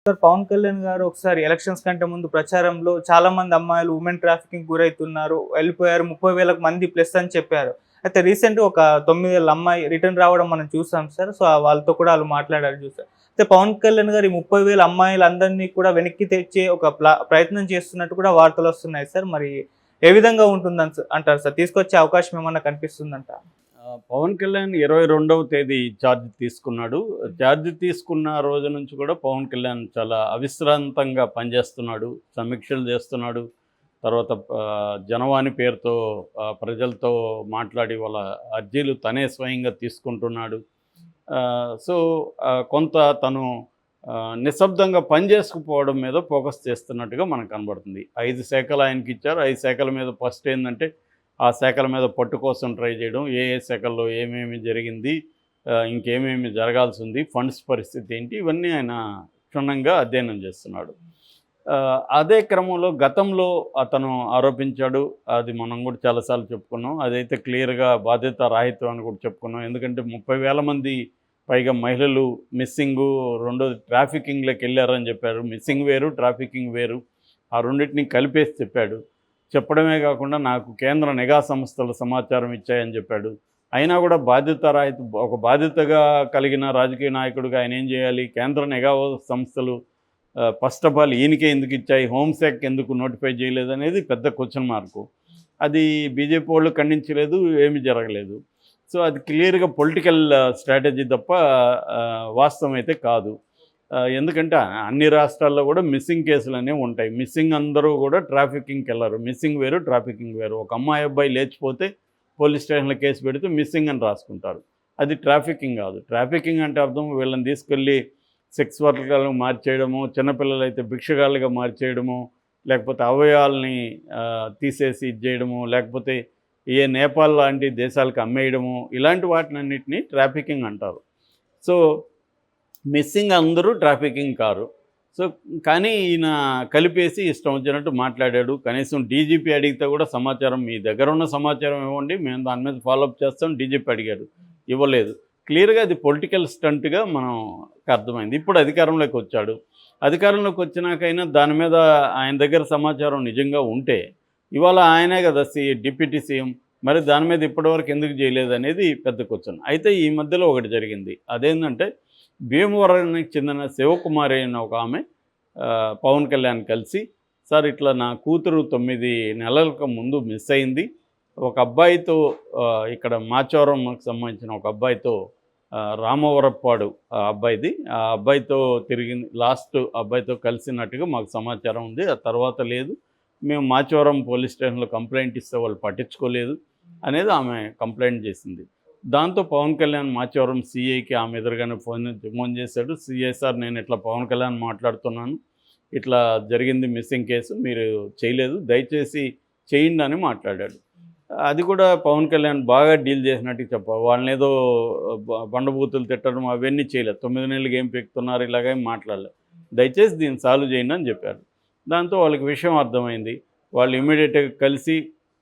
Sir Pawan Kalyan గారు ఒకసారి elections కంటే ముందు ప్రచారంలో చాలా మంది అమ్మాయిలు ఉమెన్ ట్రాఫికింగ్ గురవుతున్నారు, వెళ్ళిపోయారు, 30,000 మంది ప్లస్ అని చెప్పారు. అయితే రీసెంట్‌గా ఒక 9 ఏళ్ల అమ్మాయి రిటర్న్ రావడం మనం చూసాం సార్. సో, వాళ్ళతో కూడా ఆళ్ళు మాట్లాడారు చూసారు. అయితే పవన్ కళ్యాణ్ గారు ఈ 30,000 అమ్మాయిలందరినీ కూడా వెనక్కి తెచ్చే ఒక ప్రయత్నం చేస్తున్నట్టు కూడా వార్తలొస్తున్నాయి సార్. మరి ఏ విధంగా అంటారు సార్? తీసుకొచ్చే అవకాశం ఏమన్నా కనిపిస్తుందంటారా? పవన్ కళ్యాణ్ 22వ తేదీ ఛార్జ్ తీసుకున్నాడు. ఛార్జ్ తీసుకున్న రోజు నుంచి కూడా పవన్ కళ్యాణ్ చాలా అవిశ్రాంతంగా పనిచేస్తున్నాడు. సమీక్షలు చేస్తున్నాడు. తర్వాత జనవాణి పేరుతో ప్రజలతో మాట్లాడి వాళ్ళ అర్జీలు తనే స్వయంగా తీసుకుంటున్నాడు. సో, కొంత తను నిశ్శబ్దంగా పనిచేసుకుపోవడం మీద ఫోకస్ చేస్తున్నట్టుగా మనకు కనబడుతుంది. 5 శాఖలు ఆయనకిచ్చారు. 5 శాఖల మీద ఫస్ట్ ఏందంటే ఆ శాఖల మీద పట్టు కోసం ట్రై చేయడం, ఏ ఏ శాఖల్లో ఏమేమి జరిగింది, ఇంకేమేమి జరగాల్సి ఉంది, ఫండ్స్ పరిస్థితి ఏంటి, ఇవన్నీ ఆయన క్షుణ్ణంగా అధ్యయనం చేస్తున్నాడు. అదే క్రమంలో గతంలో అతను ఆరోపించాడు, అది మనం కూడా చాలాసార్లు చెప్పుకున్నాం, అదైతే క్లియర్గా బాధ్యతారాహిత్యం అని కూడా చెప్పుకున్నాం. ఎందుకంటే 30,000 మంది పైగా మహిళలు మిస్సింగు, రెండోది ట్రాఫికింగ్లోకి వెళ్ళారని చెప్పారు. మిస్సింగ్ వేరు, ట్రాఫికింగ్ వేరు, ఆ రెండింటిని కలిపేసి చెప్పాడు. చెప్పడమే కాకుండా నాకు కేంద్ర నిఘా సంస్థలు సమాచారం ఇచ్చాయని చెప్పాడు. అయినా కూడా ఒక బాధ్యతగా కలిగిన రాజకీయ నాయకుడిగా ఆయన ఏం చేయాలి? కేంద్ర నిఘా సంస్థలు ఫస్ట్ ఆఫ్ ఆల్ ఈయనకే ఎందుకు ఇచ్చాయి, హోంశాఖకి ఎందుకు నోటిఫై చేయలేదనేది పెద్ద క్వశ్చన్ మార్కు. అది బీజేపీ వాళ్ళు ఖండించలేదు, ఏమీ జరగలేదు. సో అది క్లియర్గా పొలిటికల్ స్ట్రాటజీ తప్ప వాస్తవం అయితే కాదు. ఎందుకంటే అన్ని రాష్ట్రాల్లో కూడా మిస్సింగ్ కేసులు అనేవి ఉంటాయి. మిస్సింగ్ అందరూ కూడా ట్రాఫికింగ్కి వెళ్ళరు. మిస్సింగ్ వేరు, ట్రాఫికింగ్ వేరు. ఒక అమ్మాయి అబ్బాయి లేచిపోతే పోలీస్ స్టేషన్లో కేసు పెడితే మిస్సింగ్ అని రాసుకుంటారు. అది ట్రాఫికింగ్ కాదు. ట్రాఫికింగ్ అంటే అర్థం వీళ్ళని తీసుకెళ్ళి సెక్స్ వర్కర్లుగా మార్చేయడము, చిన్నపిల్లలైతే భిక్షగాళ్ళుగా మార్చేయడము, లేకపోతే అవయవాల్ని తీసేసి ఇచ్చేయడము, లేకపోతే నేపాల్ లాంటి దేశాలకు అమ్మేయడము, ఇలాంటి వాటినన్నిటినీ ట్రాఫికింగ్ అంటారు. సో మిస్సింగ్ అందరూ ట్రాఫికింగ్ కారు. సో కానీ ఈయన కలిపేసి ఇష్టం వచ్చినట్టు మాట్లాడాడు. కనీసం డీజీపీ అడిగితే కూడా సమాచారం మీ దగ్గర ఉన్న సమాచారం ఇవ్వండి, మేము దాని మీద ఫాలోఅప్ చేస్తాం, డీజీపీ అడిగాడు, ఇవ్వలేదు. క్లియర్గా అది పొలిటికల్ స్టంట్గా మనకు అర్థమైంది. ఇప్పుడు అధికారంలోకి వచ్చాడు. అధికారంలోకి వచ్చినాకైనా దాని మీద ఆయన దగ్గర సమాచారం నిజంగా ఉంటే ఇవాళ ఆయనే కదా డిప్యూటీ సీఎం, మరి దాని మీద ఇప్పటివరకు ఎందుకు చేయలేదు అనేది పెద్ద క్వశ్చన్. అయితే ఈ మధ్యలో ఒకటి జరిగింది. అదేంటంటే భీమవరానికి చెందిన శివకుమారి అనే ఒక ఆమె పవన్ కళ్యాణ్ కలిసి, సార్ ఇట్లా నా కూతురు 9 నెలలకు ముందు మిస్ అయింది, ఒక అబ్బాయితో ఇక్కడ మాచవరంకి సంబంధించిన ఒక అబ్బాయితో రామవరప్పాడు అబ్బాయిది, ఆ అబ్బాయితో తిరిగింది, లాస్ట్ అబ్బాయితో కలిసినట్టుగా మాకు సమాచారం ఉంది, ఆ తర్వాత లేదు, మేము మాచవరం పోలీస్ స్టేషన్లో కంప్లైంట్ ఇస్తే వాళ్ళు పట్టించుకోలేదు అనేది ఆమె కంప్లైంట్ చేసింది. దాంతో పవన్ కళ్యాణ్ మాచవరం సీఐకి ఆమె ఎదురుగానే ఫోన్ చేశాడు. సీఐ సార్, నేను ఇట్లా పవన్ కళ్యాణ్ మాట్లాడుతున్నాను, ఇట్లా జరిగింది మిస్సింగ్ కేసు, మీరు చేయలేదు, దయచేసి చేయండి అని మాట్లాడాడు. అది కూడా పవన్ కళ్యాణ్ బాగా డీల్ చేసినట్టు చెప్పాలి. వాళ్ళని ఏదో బండబూతులు తిట్టడం అవన్నీ చేయలేదు. 9 నెలలుగా ఏం పెక్కుతున్నారు ఇలాగేం మాట్లాడలేదు. దయచేసి దీన్ని సాల్వ్ చేయండి అని చెప్పారు. దాంతో వాళ్ళకి విషయం అర్థమైంది. వాళ్ళు ఇమీడియట్గా కలిసి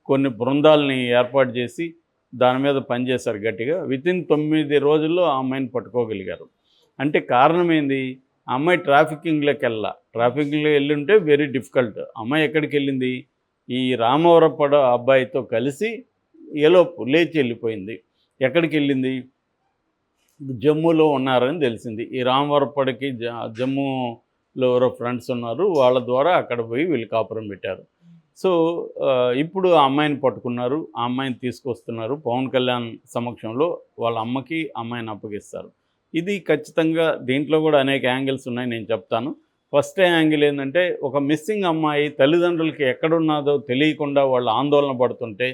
కొన్ని బృందాలని ఏర్పాటు చేసి దాని మీద పనిచేశారు గట్టిగా. వితిన్ 9 రోజుల్లో ఆ అమ్మాయిని పట్టుకోగలిగారు. అంటే కారణం ఏంది? ఆ అమ్మాయి ట్రాఫికింగ్లో వెళ్ళుంటే వెరీ డిఫికల్ట్. అమ్మాయి ఎక్కడికి వెళ్ళింది? ఈ రామవరపడ అబ్బాయితో కలిసి ఎలోపు లేచి వెళ్ళిపోయింది. ఎక్కడికి వెళ్ళింది? జమ్మూలో ఉన్నారని తెలిసింది. ఈ రామవరపడకి జమ్మూలో ఎవరో ఫ్రెండ్స్ ఉన్నారు, వాళ్ళ ద్వారా అక్కడ పోయి వీళ్ళు కాపురం పెట్టారు. సో ఇప్పుడు ఆ అమ్మాయిని పట్టుకున్నారు, ఆ అమ్మాయిని తీసుకొస్తున్నారు. పవన్ కళ్యాణ్ సమక్షంలో వాళ్ళ అమ్మకి అమ్మాయిని అప్పగిస్తారు. ఇది ఖచ్చితంగా దీంట్లో కూడా అనేక యాంగిల్స్ ఉన్నాయి, నేను చెప్తాను. ఫస్ట్ యాంగిల్ ఏంటంటే, ఒక మిస్సింగ్ అమ్మాయి తల్లిదండ్రులకి ఎక్కడున్నదో తెలియకుండా వాళ్ళు ఆందోళన పడుతుంటే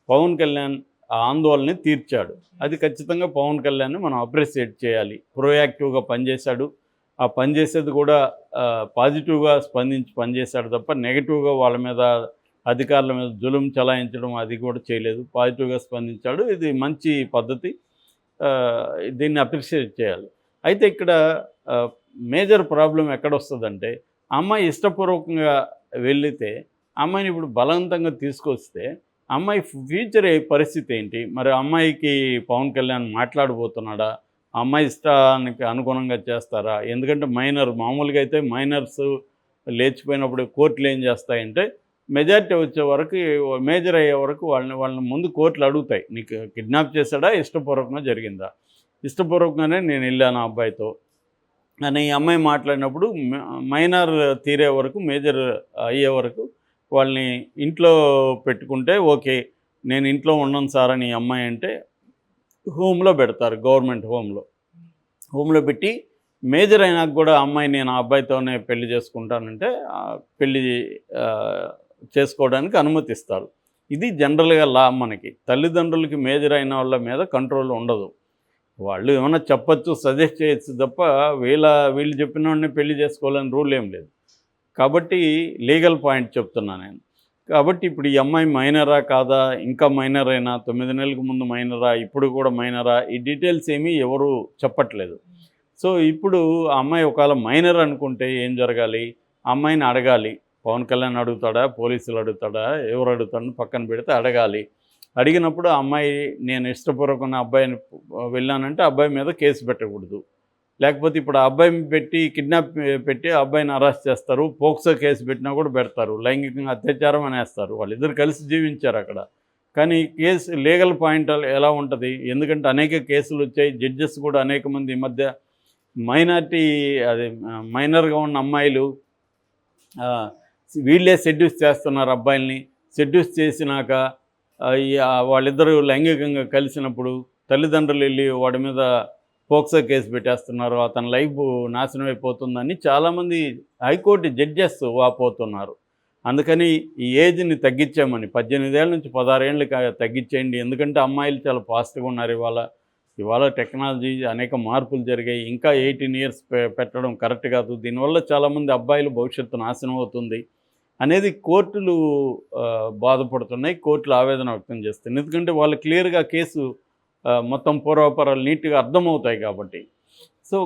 పవన్ కళ్యాణ్ ఆ ఆందోళనని తీర్చాడు. అది ఖచ్చితంగా పవన్ కళ్యాణ్ని మనం అప్రిషియేట్ చేయాలి. ప్రోయాక్టివ్గా పనిచేశాడు. ఆ పనిచేసేది కూడా పాజిటివ్గా స్పందించి పనిచేశాడు తప్ప నెగిటివ్గా వాళ్ళ మీద, అధికారుల మీద జులుం చలాయించడం అది కూడా చేయలేదు. పాజిటివ్గా స్పందించాడు. ఇది మంచి పద్ధతి, దీన్ని అప్రిషియేట్ చేయాలి. అయితే ఇక్కడ మేజర్ ప్రాబ్లం ఎక్కడొస్తుందంటే, అమ్మాయి ఇష్టపూర్వకంగా వెళితే అమ్మాయిని ఇప్పుడు బలవంతంగా తీసుకొస్తే అమ్మాయి ఫ్యూచర్ పరిస్థితి ఏంటి? మరి అమ్మాయికి పవన్ కళ్యాణ్ మాట్లాడబోతున్నాడా? అమ్మాయి ఇష్టానికి అనుగుణంగా చేస్తారా? ఎందుకంటే మామూలుగా అయితే మైనర్స్ లేచిపోయినప్పుడు కోర్టులు ఏం చేస్తాయంటే మెజారిటీ వచ్చే వరకు, మేజర్ అయ్యే వరకు వాళ్ళని ముందు కోర్టులు అడుగుతాయి, నీకు కిడ్నాప్ చేశాడా, ఇష్టపూర్వకంగా జరిగిందా? ఇష్టపూర్వకంగానే నేను వెళ్ళాను ఆ అబ్బాయితో అని ఈ అమ్మాయి మాట్లాడినప్పుడు మైనర్ తీరే వరకు, మేజర్ అయ్యే వరకు వాళ్ళని ఇంట్లో పెట్టుకుంటే ఓకే, నేను ఇంట్లో ఉండను సార్ అని ఈ అమ్మాయి అంటే హోమ్లో పెడతారు, గవర్నమెంట్ హోమ్లో పెట్టి మేజర్ అయినాక కూడా అమ్మాయి నేను ఆ అబ్బాయితోనే పెళ్లి చేసుకుంటానంటే పెళ్లి ఆ, చేసుకోవడానికి అనుమతిస్తారు. ఇది జనరల్గా లా. మనకి తల్లిదండ్రులకి మేజర్ అయిన వాళ్ళ మీద కంట్రోల్ ఉండదు. వాళ్ళు ఏమైనా చెప్పచ్చు, సజెస్ట్ చేయొచ్చు తప్ప వీళ్ళు చెప్పిన వాడిని పెళ్లి చేసుకోవాలని రూల్ ఏం లేదు. కాబట్టి లీగల్ పాయింట్ చెప్తున్నా నేను. కాబట్టి ఇప్పుడు ఈ అమ్మాయి మైనరా కాదా, ఇంకా మైనర్ అయినా, 9 నెలలకు ముందు మైనరా, ఇప్పుడు కూడా మైనరా, ఈ డీటెయిల్స్ ఏమీ ఎవరు చెప్పట్లేదు. సో ఇప్పుడు ఆ అమ్మాయి ఒకవేళ మైనర్ అనుకుంటే ఏం జరగాలి? ఆ అమ్మాయిని అడగాలి. పవన్ కళ్యాణ్ అడుగుతాడా, పోలీసులు అడుగుతాడా, ఎవరు అడుగుతాడని పక్కన పెడితే అడగాలి. అడిగినప్పుడు ఆ అమ్మాయి నేను ఇష్టపూర్వకంగా అబ్బాయిని వెళ్ళానంటే అబ్బాయి మీద కేసు పెట్టకూడదు. లేకపోతే ఇప్పుడు ఆ అబ్బాయిని పెట్టి కిడ్నాప్ పెట్టి ఆ అబ్బాయిని అరెస్ట్ చేస్తారు, పోక్సో కేసు పెట్టినా కూడా పెడతారు, లైంగికంగా అత్యాచారం అనేస్తారు. వాళ్ళిద్దరు కలిసి జీవించారు అక్కడ. కానీ కేసు లీగల్ పాయింట్ ఎలా ఉంటుంది? ఎందుకంటే అనేక కేసులు వచ్చాయి, జడ్జెస్ కూడా అనేక మంది ఈ మధ్య మైనార్టీ అదే మైనర్గా ఉన్న అమ్మాయిలు వీళ్ళే సెడ్యూస్ చేస్తున్నారు అబ్బాయిల్ని. సెడ్యూస్ చేసినాక వాళ్ళిద్దరూ లైంగికంగా కలిసినప్పుడు తల్లిదండ్రులు వెళ్ళి వాడి మీద పోక్సో కేసు పెట్టేస్తున్నారు, అతని లైఫ్ నాశనం అయిపోతుందని చాలామంది హైకోర్టు జడ్జెస్ వాపోతున్నారు. అందుకని ఈ ఏజ్ని తగ్గించామని 18 ఏళ్ళ నుంచి 16 ఏళ్ళకి తగ్గించేయండి. ఎందుకంటే అమ్మాయిలు చాలా ఫాస్ట్గా ఉన్నారు. ఇవాళ టెక్నాలజీ అనేక మార్పులు జరిగాయి. ఇంకా 18 ఇయర్స్ పెట్టడం కరెక్ట్ కాదు. దీనివల్ల చాలామంది అబ్బాయిల భవిష్యత్తు నాశనం అవుతుంది అనేది కోర్టులు బాధపడుతున్నాయి, కోర్టులు ఆవేదన వ్యక్తం చేస్తున్నాయి. ఎందుకంటే వాళ్ళు క్లియర్గా కేసు మొత్తం పూర్వాపరాలు నీట్గా అర్థమవుతాయి కాబట్టి. సో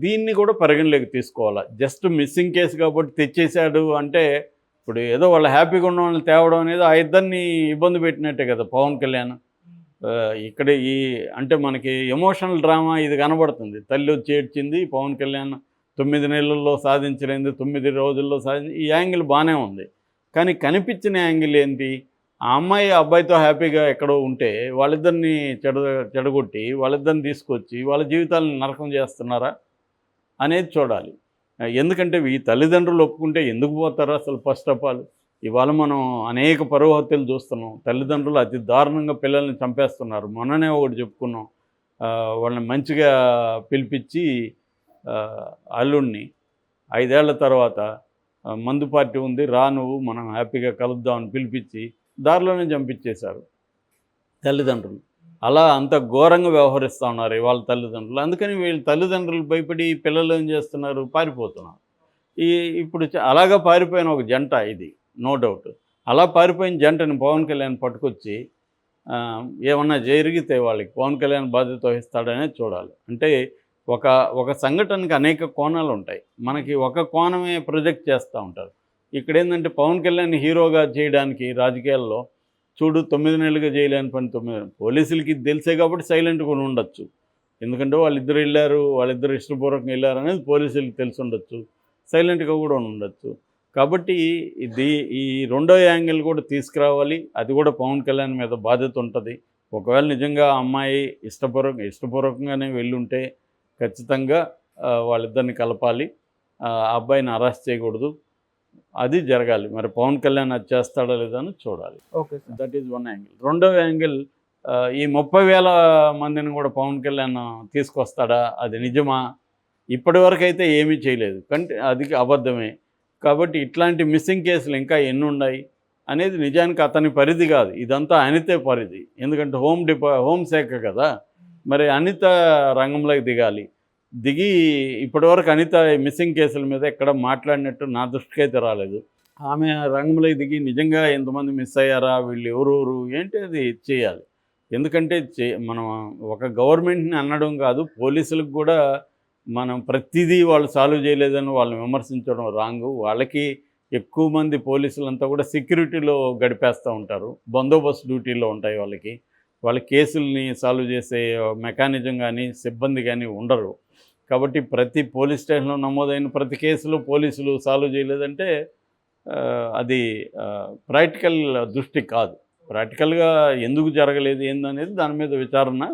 దీన్ని కూడా పరిగణలోకి తీసుకోవాలి. జస్ట్ మిస్సింగ్ కేసు కాబట్టి తెచ్చేశాడు అంటే ఇప్పుడు ఏదో వాళ్ళు హ్యాపీగా ఉన్న వాళ్ళని తేవడం అనేది ఆ ఇద్దరిని ఇబ్బంది పెట్టినట్టే కదా పవన్ కళ్యాణ్. ఇక్కడ అంటే మనకి ఎమోషనల్ డ్రామా ఇది కనబడుతుంది. తల్లి వచ్చి ఏడ్చింది, పవన్ కళ్యాణ్ 9 నెలల్లో సాధించలేదు, 9 రోజుల్లో ఈ యాంగిల్ బాగానే ఉంది. కానీ కనిపించిన యాంగిల్ ఏంటి? ఆ అమ్మాయి అబ్బాయితో హ్యాపీగా ఎక్కడో ఉంటే వాళ్ళిద్దరిని చెడగొట్టి వాళ్ళిద్దరిని తీసుకొచ్చి వాళ్ళ జీవితాలను నరకం చేస్తున్నారా అనేది చూడాలి. ఎందుకంటే ఈ తల్లిదండ్రులు ఒప్పుకుంటే ఎందుకు పోతారా అసలు? ఫస్ట్ ఆఫ్ ఆల్ ఇవాళ మనం అనేక పరువు హత్యలు చూస్తున్నాం. తల్లిదండ్రులు అతి దారుణంగా పిల్లల్ని చంపేస్తున్నారు. మొన్ననే ఒకటి చెప్పుకున్నాం, వాళ్ళని మంచిగా పిలిపించి అల్లుడిని 5 ఏళ్ల తర్వాత మందు పార్టీ ఉంది రా నువ్వు మనం హ్యాపీగా కలుద్దామని పిలిపించి దారిలోనే చంపించేశారు తల్లిదండ్రులు. అలా అంత ఘోరంగా వ్యవహరిస్తూ ఉన్నారు వాళ్ళ తల్లిదండ్రులు. అందుకని వీళ్ళ తల్లిదండ్రులు భయపడి పిల్లలు ఏం చేస్తున్నారు, పారిపోతున్నారు. ఇప్పుడు అలాగా పారిపోయిన ఒక జంట ఇది, నో డౌట్. అలా పారిపోయిన జంటని పవన్ కళ్యాణ్ పట్టుకొచ్చి ఏమన్నా జరిగితే వాళ్ళకి పవన్ కళ్యాణ్ బాధ్యత వహిస్తాడనే చూడాలి. అంటే ఒక సంఘటనకి అనేక కోణాలు ఉంటాయి. మనకి ఒక కోణమే ప్రొజెక్ట్ చేస్తూ ఉంటారు. ఇక్కడ ఏంటంటే పవన్ కళ్యాణ్ హీరోగా చేయడానికి రాజకీయాల్లో చూడు 9 నెలలుగా చేయలేని పని 9 పోలీసులకి తెలిసే కాబట్టి సైలెంట్గా ఉండొచ్చు. ఎందుకంటే వాళ్ళిద్దరు వెళ్ళారు, వాళ్ళిద్దరు ఇష్టపూర్వకంగా వెళ్ళారు అనేది పోలీసులకి తెలిసి ఉండొచ్చు, సైలెంట్గా కూడా ఉండొచ్చు. కాబట్టి ఈ రెండో యాంగిల్ కూడా తీసుకురావాలి. అది కూడా పవన్ కళ్యాణ్ మీద బాధ్యత ఉంటుంది. ఒకవేళ నిజంగా అమ్మాయి ఇష్టపూర్వకంగానే వెళ్ళుంటే ఖచ్చితంగా వాళ్ళిద్దరిని కలపాలి, ఆ అబ్బాయిని అరెస్ట్ చేయకూడదు. అది జరగాలి. మరి పవన్ కళ్యాణ్ అది చేస్తాడా లేదా అని చూడాలి. Okay sir. That is one angle. రెండవ యాంగిల్, ఈ 30,000 మందిని కూడా పవన్ కళ్యాణ్ తీసుకొస్తాడా, అది నిజమా? ఇప్పటి వరకు అయితే ఏమీ చేయలేదు, అది అబద్ధమే. కాబట్టి ఇట్లాంటి మిస్సింగ్ కేసులు ఇంకా ఎన్ని ఉన్నాయి అనేది నిజానికి అతని పరిధి కాదు, ఇదంతా అనితే పరిధి. ఎందుకంటే హోంశాఖ కదా, మరి అనిత రంగంలోకి దిగి ఇప్పటివరకు అనిత మిస్సింగ్ కేసుల మీద ఎక్కడ మాట్లాడినట్టు నా దృష్టికి అయితే రాలేదు. ఆమె రంగంలోకి దిగి నిజంగా ఎంతమంది మిస్ అయ్యారా, వీళ్ళు ఎవరెవరు ఏంటి అది చేయాలి. ఎందుకంటే మనం ఒక గవర్నమెంట్ని అనడం కాదు, పోలీసులకు కూడా మనం ప్రతిదీ వాళ్ళు సాల్వ్ చేయలేదని వాళ్ళని విమర్శించడం రాంగు. వాళ్ళకి ఎక్కువ మంది పోలీసులంతా కూడా సెక్యూరిటీలో గడిపేస్తూ ఉంటారు, బందోబస్తు డ్యూటీలో ఉంటాయి వాళ్ళకి. వాళ్ళ కేసుల్ని సాల్వ్ చేసే మెకానిజం కానీ సిబ్బంది కానీ ఉండరు. కాబట్టి ప్రతి పోలీస్ స్టేషన్లో నమోదైన ప్రతి కేసులో పోలీసులు సాల్వ్ చేయలేదంటే అది ప్రాక్టికల్ దృష్టి కాదు. ప్రాక్టికల్గా ఎందుకు జరగలేదు ఏందనేది దాని మీద విచారణ